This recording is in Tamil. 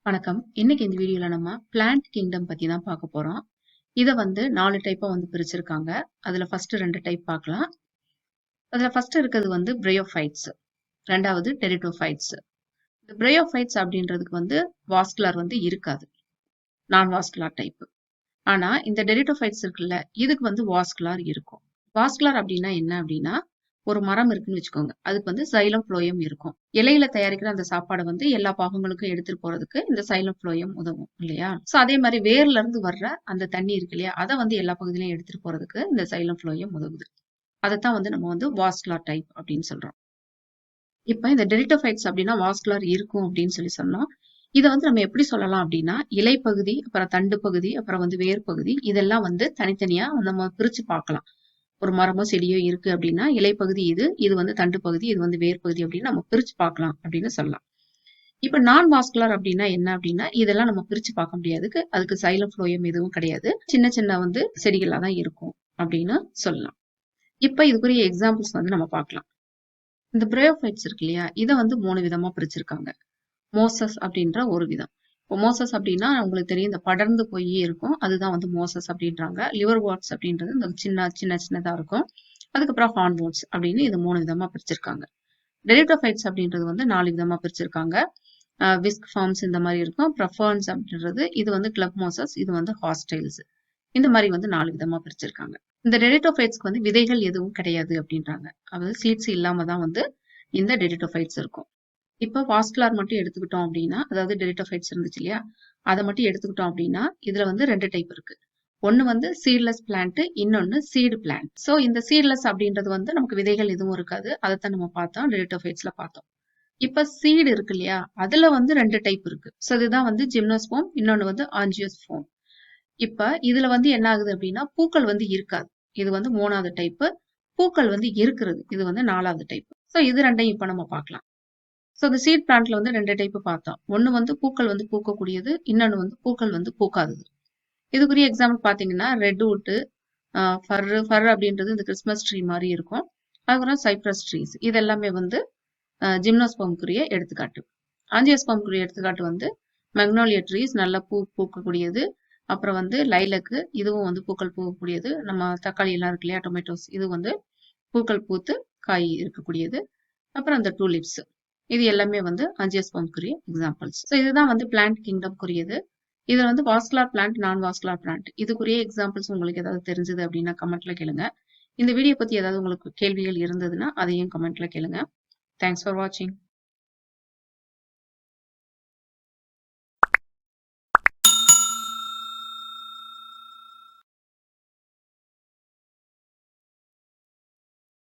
வணக்கம். இன்னைக்கு இந்த வீடியோல நம்ம பிளான்ட் கிங்டம் பத்தி தான் பார்க்க போறோம். இத வந்து 4 டைப்பா பிரிச்சிருக்காங்க. அதுல ஃபர்ஸ்ட் 2 டைப் பார்க்கலாம். அதுல ஃபர்ஸ்ட் இருக்கிறது பிரையோஃபைட்ஸ். 2வது டெரிட்டோஃபைட்ஸ். இந்த பிரையோஃபைட்ஸ் அப்படின்றதுக்கு வாஸ்குலர் இருக்காது. நான் வாஸ்குலர் டைப். ஆனா இந்த டெரிட்டோஃபைட்ஸ் இருக்குல்ல, இதுக்கு வாஸ்குலர் இருக்கும். வாஸ்குலர் அப்படின்னா என்ன அப்படின்னா, ஒரு மரம் இருக்குன்னு வச்சுக்கோங்க. அதுக்கு சைலம் ஃப்ளோயம் இருக்கும். இலையில தயாரிக்கிற அந்த சாப்பாடை எல்லா பாகங்களுக்கும் எடுத்துட்டு போறதுக்கு இந்த சைலம் ஃப்ளோயம் உதவும் இல்லையா? சோ அதே மாதிரி வேர்ல இருந்து வர்ற அந்த தண்ணி இருக்கு இல்லையா? அதை எல்லா பகுதியிலையும் எடுத்துட்டு போறதுக்கு இந்த சைலம் ஃப்ளோயம் உதவுது. அதைத்தான் நம்ம வாஸ்குலர் டைப் அப்படின்னு சொல்றோம். இப்ப இந்த டெரிட்டோஃபைட்ஸ் அப்படின்னா வாஸ்குலர் இருக்கும் அப்படின்னு சொன்னோம். இதை நம்ம எப்படி சொல்லலாம் அப்படின்னா, இலைப்பகுதி, அப்புறம் தண்டு பகுதி, அப்புறம் வேர் பகுதி, இதெல்லாம் தனித்தனியா நம்ம பிரிச்சு பார்க்கலாம். ஒரு மரமோ செடியோ இருக்கு அப்படின்னா, இலைப்பகுதி இது தண்டு பகுதி, இது வேர் பகுதி அப்படின்னு நம்ம பிரிச்சு பார்க்கலாம் அப்படின்னு சொல்லலாம். இப்ப நான் வாஸ்குலர் அப்படின்னா என்ன அப்படின்னா, இதெல்லாம் நம்ம பிரிச்சு பார்க்க முடியாது. அதுக்கு சைலம் ஃப்ளோயம் எதுவும் கிடையாது. சின்ன சின்ன செடிகளா தான் இருக்கும் அப்படின்னு சொல்லலாம். இப்ப இதுக்குரிய எக்ஸாம்பிள்ஸ் நம்ம பார்க்கலாம். இந்த பிரையோஃபைட்ஸ் இருக்கு இல்லையா, இதை 3 விதமா பிரிச்சிருக்காங்க. மோசஸ் அப்படின்ற ஒரு விதம். இப்போ மோசஸ் அப்படின்னா உங்களுக்கு தெரியும், இந்த படர்ந்து போய் இருக்கும், அதுதான் மோசஸ் அப்படின்றாங்க. லிவர் வாட்ஸ் அப்படின்றது இந்த சின்னதா இருக்கும். அதுக்கப்புறம் ஹார்ன்வோட்ஸ் அப்படின்னு இது 3 விதமா பிரிச்சிருக்காங்க. டெரிட்டோஃபைட்ஸ் அப்படின்றது 4 விதமா பிரிச்சிருக்காங்க. விஸ்க் ஃபார்ம்ஸ் இந்த மாதிரி இருக்கும். அப்புறம் ஃபர்ன்ஸ் அப்படின்றது இது கிளப் மோசஸ், இது ஹாஸ்டைல்ஸ். இந்த மாதிரி 4 விதமா பிரிச்சிருக்காங்க. இந்த டெரிட்டோஃபைட்ஸ்க்கு விதைகள் எதுவும் கிடையாது அப்படின்றாங்க. அதாவது சீட்ஸ் இல்லாம தான் இந்த டெரிட்டோஃபைட்ஸ் இருக்கும். இப்ப வாஸ்குலர் மட்டும் எடுத்துக்கிட்டோம் அப்படின்னா, அதாவது டெரிட்டோஃபைட்ஸ் இருந்துச்சு இல்லையா, அதை மட்டும் எடுத்துக்கிட்டோம் அப்படின்னா, இதுல 2 டைப் இருக்கு. ஒண்ணு சீட்லெஸ் பிளான்ட், இன்னொன்னு சீடு பிளான்ட். சோ இந்த சீட்லெஸ் அப்படின்றது நமக்கு விதைகள் எதுவும் இருக்காது. அதைத்தான் நம்ம பார்த்தோம், டெரிட்டோஃபைட்ஸ்ல பார்த்தோம். இப்ப சீடு இருக்கு இல்லையா, அதுல 2 டைப் இருக்கு. சோ இதுதான் ஜிம்னோஸ்போம், இன்னொன்னு ஆஞ்சியோஸ்போம். இப்ப இதுல என்ன ஆகுது அப்படின்னா, பூக்கள் இருக்காது. இது 3வது டைப். பூக்கள் இருக்கிறது, இது 4வது டைப். சோ இது ரெண்டையும் இப்ப நம்ம பார்க்கலாம். சோ இந்த சீட் பிளான்ட்ல 2 டைப் பார்த்தோம். ஒண்ணு பூக்கள் பூக்கக்கூடியது, இன்னொன்னு பூக்கள் பூக்காதது. இதுக்குரிய எக்ஸாம்பிள் பாத்தீங்கன்னா, ரெட்வுட், ஃபர் அப்படின்றது இந்த கிறிஸ்மஸ் ட்ரீ மாதிரி இருக்கும். அதுக்கப்புறம் சைப்ரஸ் ட்ரீஸ், இது எல்லாமே ஜிம்னோஸ்போம்க்குரிய எடுத்துக்காட்டு. ஆஞ்சியோஸ்போம்க்குரிய எடுத்துக்காட்டு மெக்னோலியா ட்ரீஸ், நல்ல பூ பூக்கக்கூடியது. அப்புறம் லைலக்கு, இதுவும் பூக்கள் பூக்கக்கூடியது. நம்ம தக்காளி எல்லாம் இருக்கு இல்லையா, டொமேட்டோஸ், இது பூக்கள் பூத்து காய் இருக்கக்கூடியது. அப்புறம் அந்த டூலிப்ஸ், இது எல்லாமே ஆஞ்சியோஸ்போம்க்குரிய எக்ஸாம்பிள்ஸ். ஸோ இதுதான் பிளான்ட் கிங்டம்க்குரியது. இது வாஸ்குலர் பிளான்ட், நான் வாஸ்குலர் பிளான்ட். இதுக்குரிய எக்ஸாம்பிள்ஸ் உங்களுக்கு ஏதாவது தெரிஞ்சது அப்படின்னா கமெண்ட்ல கேளுங்க. இந்த வீடியோ பத்தி ஏதாவது உங்களுக்கு கேள்விகள் இருந்ததுன்னா அதையும் கமெண்ட்ல கேளுங்க. தேங்க்ஸ் ஃபார் வாட்சிங்.